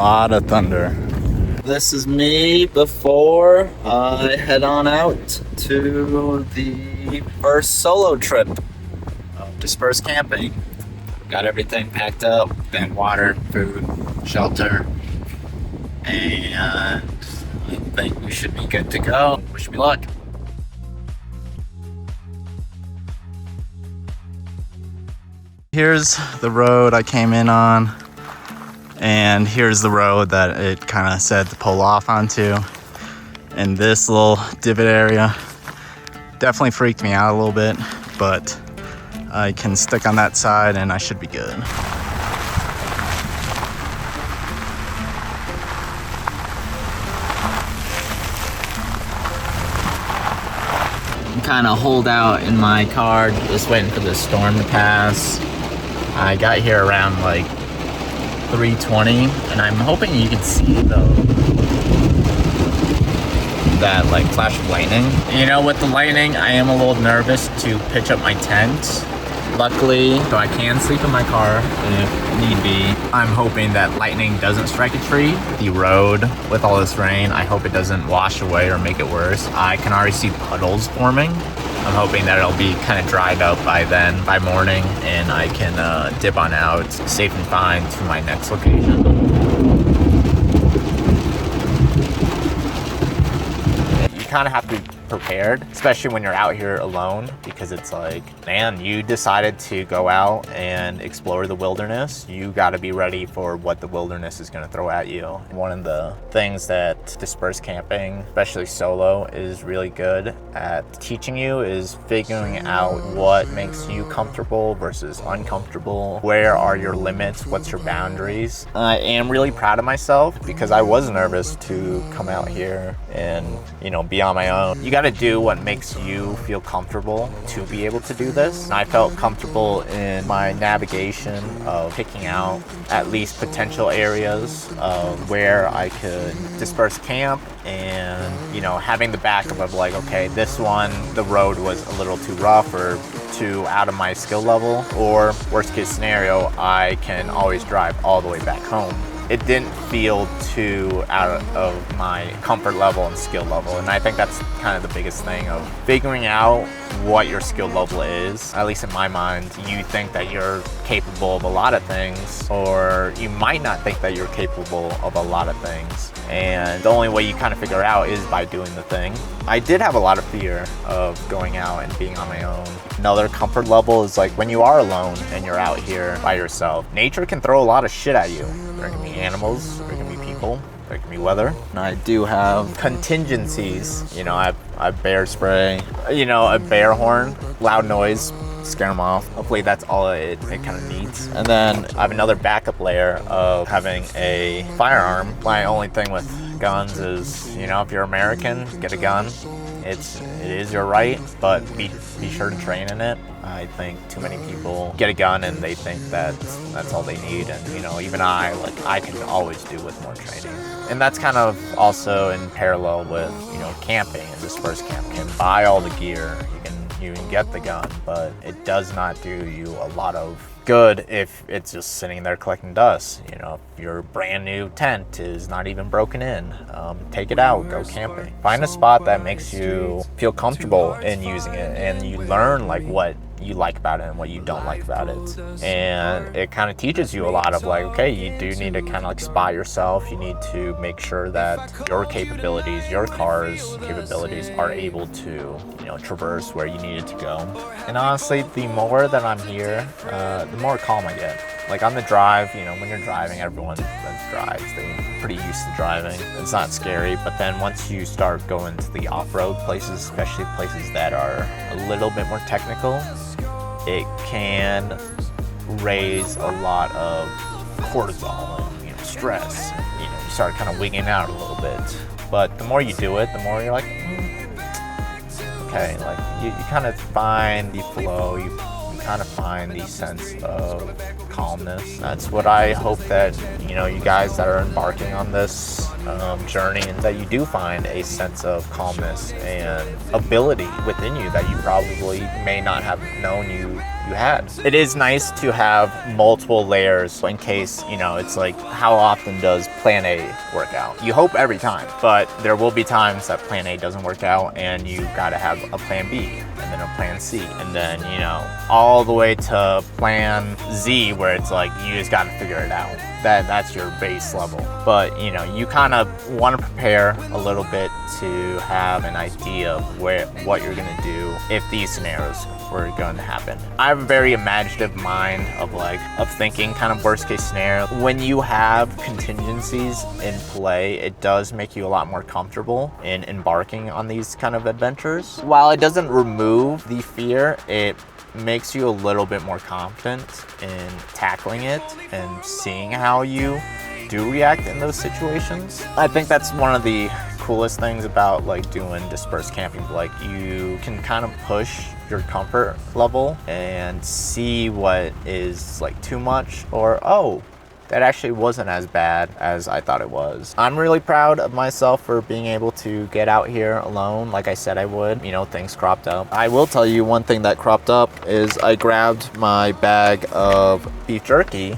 lot of thunder. This is me before I head on out to the first solo trip of Dispersed camping. Got everything packed up, got water, food, shelter, and I think we should be good to go. Wish me luck. Here's the road I came in on, and here's the road that it kind of said to pull off onto. And this little divot area definitely freaked me out a little bit, but I can stick on that side and I should be good. I'm kind of holed out in my car, just waiting for the storm to pass. I got here around like 3:20, and I'm hoping you can see that like flash of lightning. You know, with the lightning, I am a little nervous to pitch up my tent. Luckily, so I can sleep in my car if need be. I'm hoping that lightning doesn't strike a tree. The road, with all this rain, I hope it doesn't wash away or make it worse. I can already see puddles forming. I'm hoping that it'll be kind of dried up by then, by morning, and I can dip on out safe and fine to my next location. You kind of have to be prepared, especially when you're out here alone, because it's like, man, you decided to go out and explore the wilderness. You got to be ready for what the wilderness is going to throw at you. One of the things that dispersed camping, especially solo, is really good at teaching you is figuring out what makes you comfortable versus uncomfortable. Where are your limits? What's your boundaries? I am really proud of myself because I was nervous to come out here and, you know, be on my own. You got to do what makes you feel comfortable to be able to do this. And I felt comfortable in my navigation of picking out at least potential areas of where I could disperse camp, and, you know, having the backup of like, okay, this one, the road was a little too rough or too out of my skill level, or worst case scenario, I can always drive all the way back home. It didn't feel too out of my comfort level and skill level. And I think that's kind of the biggest thing of figuring out what your skill level is. At least in my mind, you think that you're capable of a lot of things, or you might not think that you're capable of a lot of things. And the only way you kind of figure out is by doing the thing. I did have a lot of fear of going out and being on my own. Another comfort level is like when you are alone and you're out here by yourself, nature can throw a lot of shit at you. There can be animals, there can be people, there can be weather. And I do have contingencies. You know, I have bear spray, you know, a bear horn, loud noise, scare them off. Hopefully that's all it kind of needs. And then I have another backup layer of having a firearm. My only thing with guns is, you know, if you're American, get a gun. It is your right, but be sure to train in it. I think too many people get a gun and they think that that's all they need. And, you know, even I can always do with more training. And that's kind of also in parallel with, you know, camping and dispersed camp. You can buy all the gear, you can get the gun, but it does not do you a lot of good if it's just sitting there collecting dust. You know, if your brand new tent is not even broken in, take it out, go camping. Find a spot that makes you feel comfortable in using it, and you learn like what you like about it and what you don't like about it. And it kind of teaches you a lot of like, okay, you do need to kind of like spot yourself. You need to make sure that your capabilities, your car's capabilities are able to, you know, traverse where you need it to go. And honestly, the more that I'm here, the more calm I get. Like on the drive, you know, when you're driving, everyone that drives, they're pretty used to driving. It's not scary, but then once you start going to the off-road places, especially places that are a little bit more technical, it can raise a lot of cortisol and, you know, stress. And, you know, you start kind of wigging out a little bit. But the more you do it, the more you're like, okay, like you kind of find the flow, you kind of find the sense of calmness. That's what I hope that, you know, you guys that are embarking on this journey, and that you do find a sense of calmness and ability within you that you probably may not have known you you had. It is nice to have multiple layers in case, it's like, how often does plan A work out? You hope every time, but there will be times that plan A doesn't work out and you gotta have a plan B and then a plan C and then, all the way to plan Z where it's like, you just gotta figure it out. That's your base level. But you kind of want to prepare a little bit to have an idea of what you're gonna do if these scenarios were going to happen. I have a very imaginative mind of thinking kind of worst case scenario. When you have contingencies in play, it does make you a lot more comfortable in embarking on these kind of adventures. While it doesn't remove the fear, it makes you a little bit more confident in tackling it and seeing how you do react in those situations. I think that's one of the coolest things about doing dispersed camping. You can kind of push your comfort level and see what is too much, or that actually wasn't as bad as I thought it was. I'm really proud of myself for being able to get out here alone like I said I would. Things cropped up. I will tell you one thing that cropped up is I grabbed my bag of beef jerky,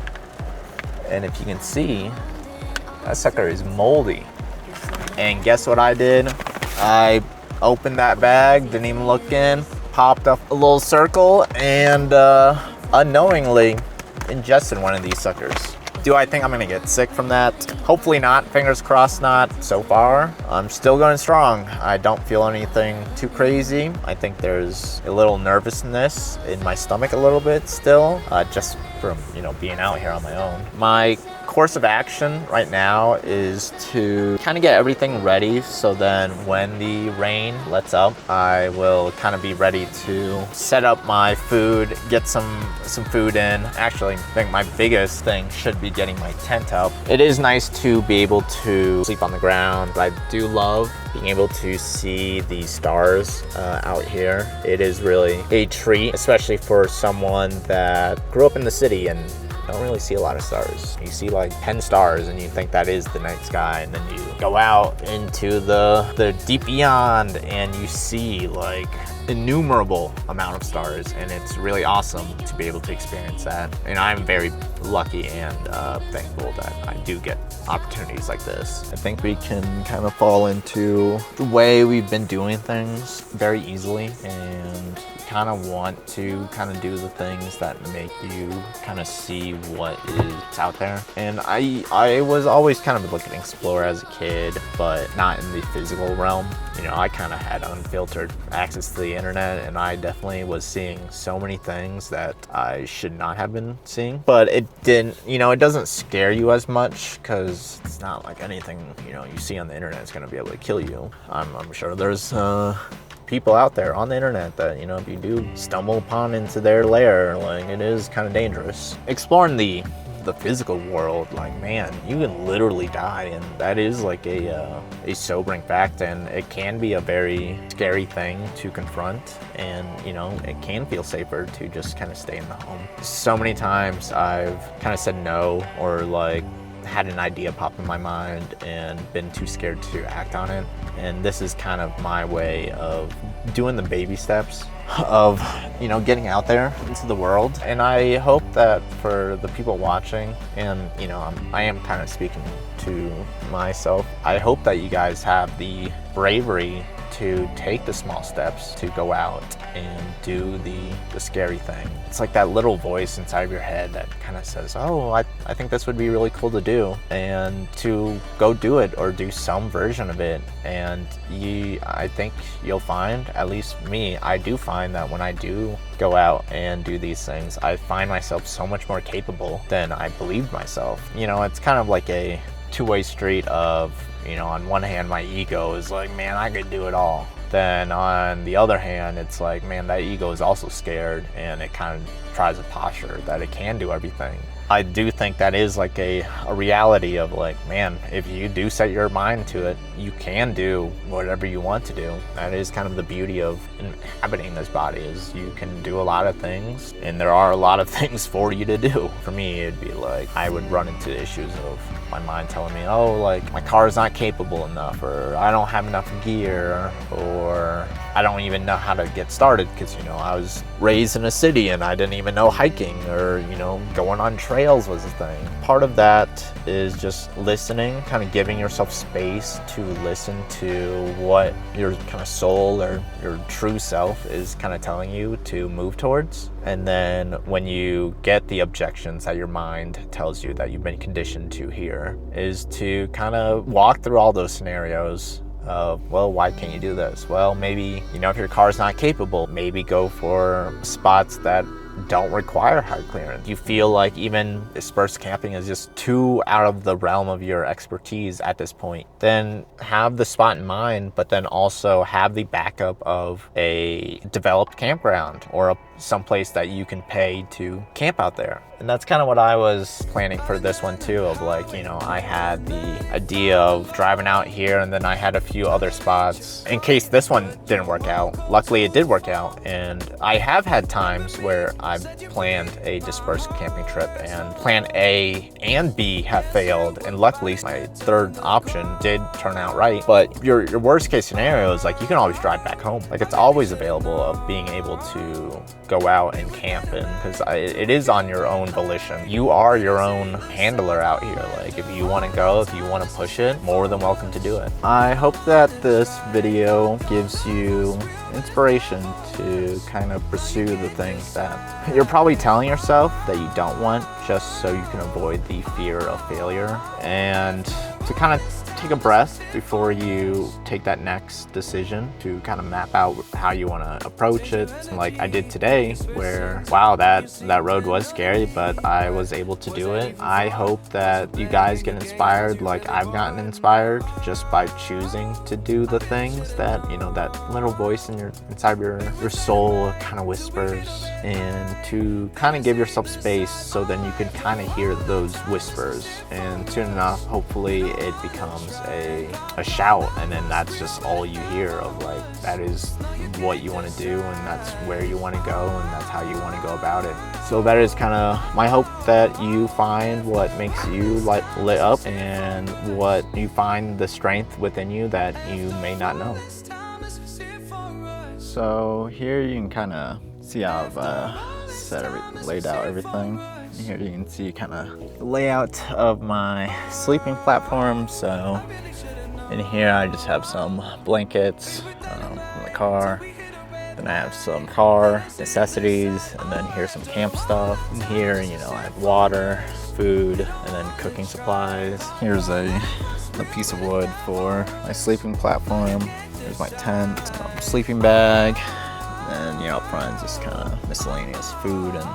and if you can see, that sucker is moldy. And guess what I did? I opened that bag, didn't even look in, popped up a little circle, and unknowingly ingested one of these suckers. Do I think I'm gonna get sick from that? Hopefully not, fingers crossed not. So far, I'm still going strong. I don't feel anything too crazy. I think there's a little nervousness in my stomach a little bit still, just from, being out here on my own. My course of action right now is to kind of get everything ready so then when the rain lets up, I will kind of be ready to set up my food, get some food in. Actually, I think my biggest thing should be getting my tent up. It is nice to be able to sleep on the ground, but I do love being able to see the stars out here. It is really a treat, especially for someone that grew up in the city and don't really see a lot of stars. You see 10 stars and you think that is the night sky, and then you go out into the deep beyond and you see innumerable amount of stars, and it's really awesome to be able to experience that. And I'm very lucky and thankful that I do get opportunities like this. I think we can kind of fall into the way we've been doing things very easily, and kind of want to kind of do the things that make you kind of see what is out there. And I was always kind of looking to explore as a kid, but not in the physical realm. I kind of had unfiltered access to the internet, and I definitely was seeing so many things that I should not have been seeing. But it didn't, it doesn't scare you as much because it's not like anything, you see on the internet is going to be able to kill you. I'm sure there's people out there on the internet that, if you do stumble upon into their lair, it is kind of dangerous. Exploring the physical world, man, you can literally die, and that is a sobering fact, and it can be a very scary thing to confront, and it can feel safer to just kind of stay in the home. So many times I've kind of said no, or had an idea pop in my mind and been too scared to act on it. And this is kind of my way of doing the baby steps of, getting out there into the world. And I hope that for the people watching, and, I am kind of speaking to myself, I hope that you guys have the bravery to take the small steps to go out and do the scary thing. It's like that little voice inside of your head that kind of says, I think this would be really cool to do, and to go do it or do some version of it. And I think you'll find, at least me, I do find that when I do go out and do these things, I find myself so much more capable than I believed myself. It's kind of like a two-way street of, on one hand, my ego is man, I could do it all. Then on the other hand, it's man, that ego is also scared, and it kind of tries a posture that it can do everything. I do think that is a reality of man, if you do set your mind to it, you can do whatever you want to do. That is kind of the beauty of inhabiting this body, is you can do a lot of things, and there are a lot of things for you to do. For me, it'd be I would run into issues of my mind telling me, my car is not capable enough, or I don't have enough gear, or I don't even know how to get started because, you know, I was raised in a city and I didn't even know hiking or, you know, going on trails was a thing. Part of that is just listening, kind of giving yourself space to listen to what your kind of soul or your true self is kind of telling you to move towards. And then when you get the objections that your mind tells you that you've been conditioned to hear, is to kind of walk through all those scenarios of, well, why can't you do this? Well, maybe, you know, if your car's not capable, maybe go for spots that don't require high clearance. You feel like even dispersed camping is just too out of the realm of your expertise at this point, then have the spot in mind, but then also have the backup of a developed campground or someplace that you can pay to camp out there. And that's kind of what I was planning for this one too, of like, you know, I had the idea of driving out here and then I had a few other spots in case this one didn't work out. Luckily it did work out, and I have had times where I've planned a dispersed camping trip and plan A and B have failed, and luckily my third option did turn out right. But your worst case scenario is like you can always drive back home. Like it's always available of being able to go out and camp, and because it is on your own volition. You are your own handler out here. Like if you want to go, if you want to push it, more than welcome to do it. I hope that this video gives you inspiration to kind of pursue the things that you're probably telling yourself that you don't want, just so you can avoid the fear of failure, and to kind of take a breath before you take that next decision, to kind of map out how you want to approach it. Like I did today, where wow, that road was scary, but I was able to do it. I hope that you guys get inspired like I've gotten inspired just by choosing to do the things that, you know, that little voice inside your soul kind of whispers, and to kind of give yourself space so then you can kind of hear those whispers, and soon enough hopefully it becomes a shout, and then that's just all you hear of like that is what you want to do, and that's where you want to go, and that's how you want to go about it. So that is kind of my hope, that you find what makes you lit up, and what you find the strength within you that you may not know. So here you can kind of see how I've laid out everything. Here you can see kind of the layout of my sleeping platform. So in here I just have some blankets in the car. Then I have some car necessities, and then here's some camp stuff. In here, you know, I have water, food, and then cooking supplies. Here's a piece of wood for my sleeping platform. Here's my tent, sleeping bag, and you know, up front just kind of miscellaneous food and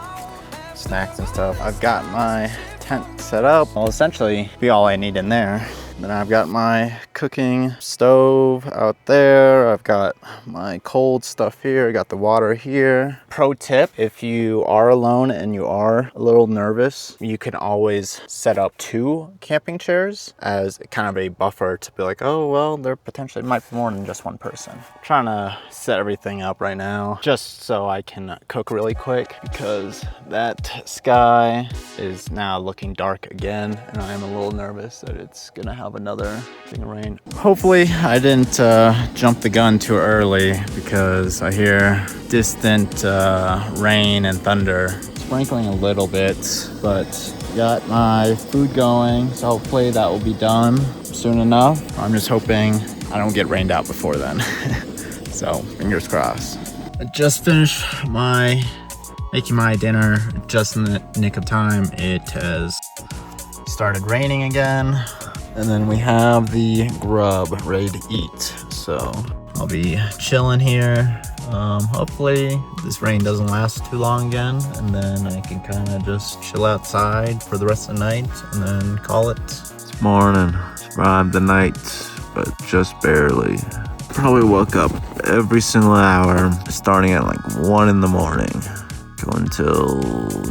snacks and stuff. I've got my tent set up. Well, essentially be all I need in there. Then I've got my cooking stove out there. I've got my cold stuff here. I got the water here. Pro tip, if you are alone and you are a little nervous, you can always set up 2 camping chairs as kind of a buffer to be like, oh, well, there potentially might be more than just one person. I'm trying to set everything up right now just so I can cook really quick, because that sky is now looking dark again, and I am a little nervous that it's gonna have another thing of rain. Hopefully I didn't jump the gun too early, because I hear distant rain and thunder sprinkling a little bit, but got my food going, so hopefully that will be done soon enough. I'm just hoping I don't get rained out before then. So fingers crossed. I just finished making my dinner just in the nick of time. It has started raining again, and then we have the grub ready to eat. So I'll be chilling here. Hopefully this rain doesn't last too long again, and then I can kind of just chill outside for the rest of the night and then call it. This morning, survived the night, but just barely. Probably woke up every single hour, starting at like 1 in the morning, going until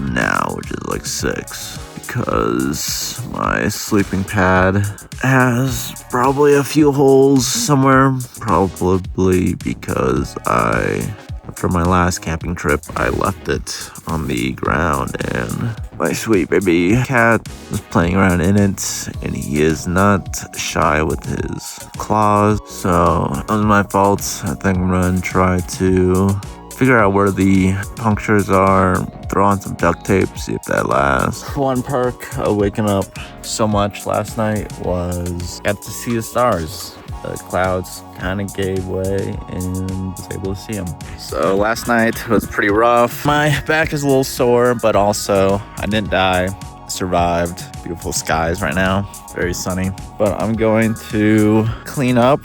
now, which is like 6. Because my sleeping pad has probably a few holes somewhere. Probably because I For my last camping trip, I left it on the ground and my sweet baby cat was playing around in it, and he is not shy with his claws. So it was my fault. I think I'm gonna try to figure out where the punctures are, throw on some duct tape, see if that lasts. One perk of waking up so much last night was got to see the stars. The clouds kind of gave way and was able to see them. So last night was pretty rough. My back is a little sore, but also I didn't die, survived. Beautiful skies right now, very sunny. But I'm going to clean up.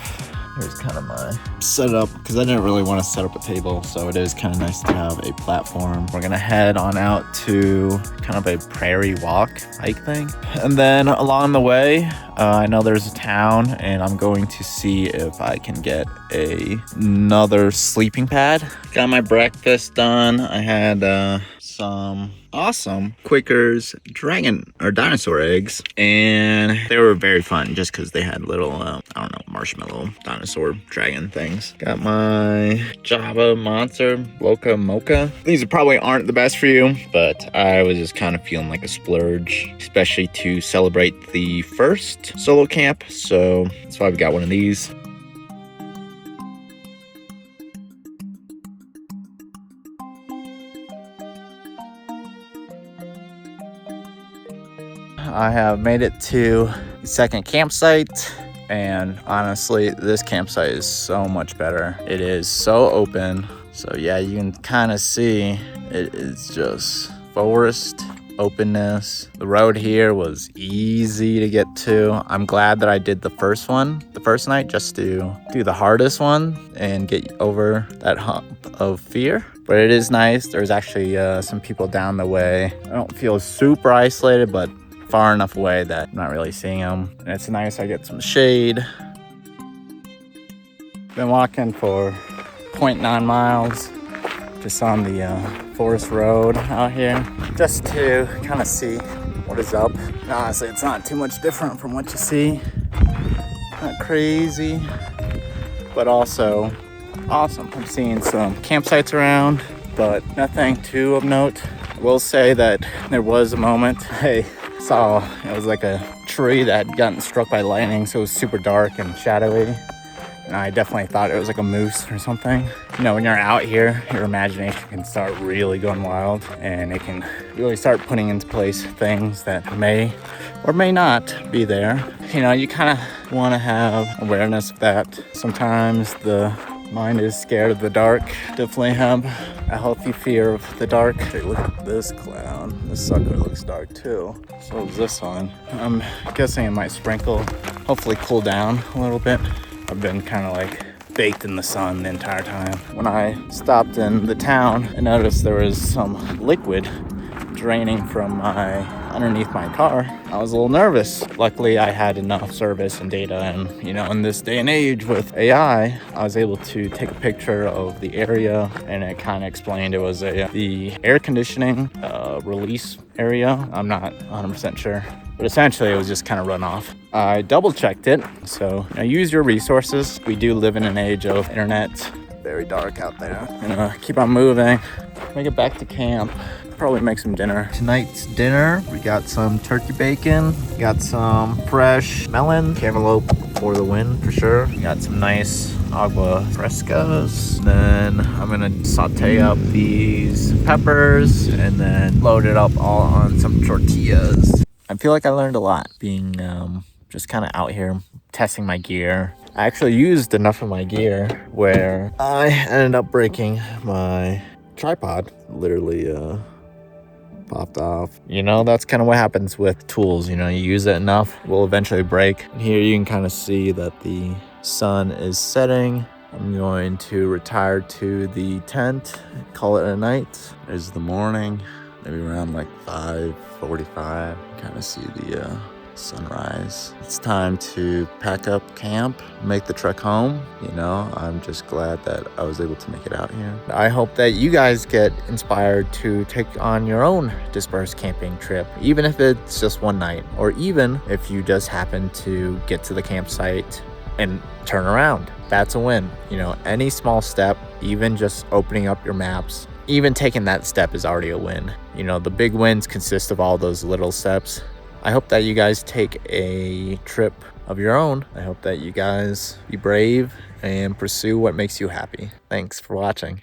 Here's kind of my setup, because I didn't really want to set up a table, so it is kind of nice to have a platform. We're gonna head on out to kind of a prairie walk hike thing, and then along the way I know there's a town, and I'm going to see if I can get another sleeping pad. Got my breakfast done. I had some awesome Quaker's dinosaur eggs, and they were very fun just because they had little I don't know, marshmallow dinosaur dragon things. Got my Java Monster Loca Mocha. These probably aren't the best for you, but I was just kind of feeling like a splurge, especially to celebrate the first solo camp, so that's why we got one of these. I have made it to the second campsite, and honestly, this campsite is so much better. It is so open. So yeah, you can kind of see it is just forest openness. The road here was easy to get to. I'm glad that I did the first night, just to do the hardest one and get over that hump of fear. But it is nice. There's actually some people down the way. I don't feel super isolated, but far enough away that I'm not really seeing them. And it's nice, I get some shade. Been walking for 0.9 miles just on the forest road out here, just to kind of see what is up. And honestly, it's not too much different from what you see. Not crazy, but also awesome. I'm seeing some campsites around, but nothing too of note. I will say that there was a moment I saw, it was like a tree that had gotten struck by lightning, so it was super dark and shadowy, and I definitely thought it was like a moose or something. You know, when you're out here, your imagination can start really going wild, and it can really start putting into place things that may or may not be there. You know, you kind of want to have awareness of that. Sometimes the mind is scared of the dark. Definitely have a healthy fear of the dark. Hey, look at this cloud. This sucker looks dark too. So is this one. I'm guessing it might sprinkle, hopefully cool down a little bit. I've been kind of like baked in the sun the entire time. When I stopped in the town, I noticed there was some liquid draining from underneath my car. I was a little nervous. Luckily, I had enough service and data, and you know, in this day and age with AI, I was able to take a picture of the area, and it kind of explained it was the air conditioning release area. I'm not 100% sure, but essentially it was just kind of runoff. I double checked it, so you know, use your resources. We do live in an age of internet. Very dark out there. Keep on moving. Make it back to camp. Probably make some dinner. Tonight's dinner, we got some turkey bacon, got some fresh melon, cantaloupe for the win for sure. We got some nice agua frescas. Then I'm gonna saute up these peppers and then load it up all on some tortillas. I feel like I learned a lot being just kind of out here testing my gear. I actually used enough of my gear where I ended up breaking my tripod. Literally popped off. You know, that's kind of what happens with tools. You know, you use it enough, it will eventually break. And here you can kind of see that the sun is setting. I'm going to retire to the tent, call it a night. There's the morning, maybe around like 5:45. Kind of see the sunrise. It's time to pack up camp, make the trek home. You know, I'm just glad that I was able to make it out here. I hope that you guys get inspired to take on your own dispersed camping trip, even if it's just one night, or even if you just happen to get to the campsite and turn around. That's a win. You know, any small step even just opening up your maps, even taking that step is already a win. You know, the big wins consist of all those little steps. I hope that you guys take a trip of your own. I hope that you guys be brave and pursue what makes you happy. Thanks for watching.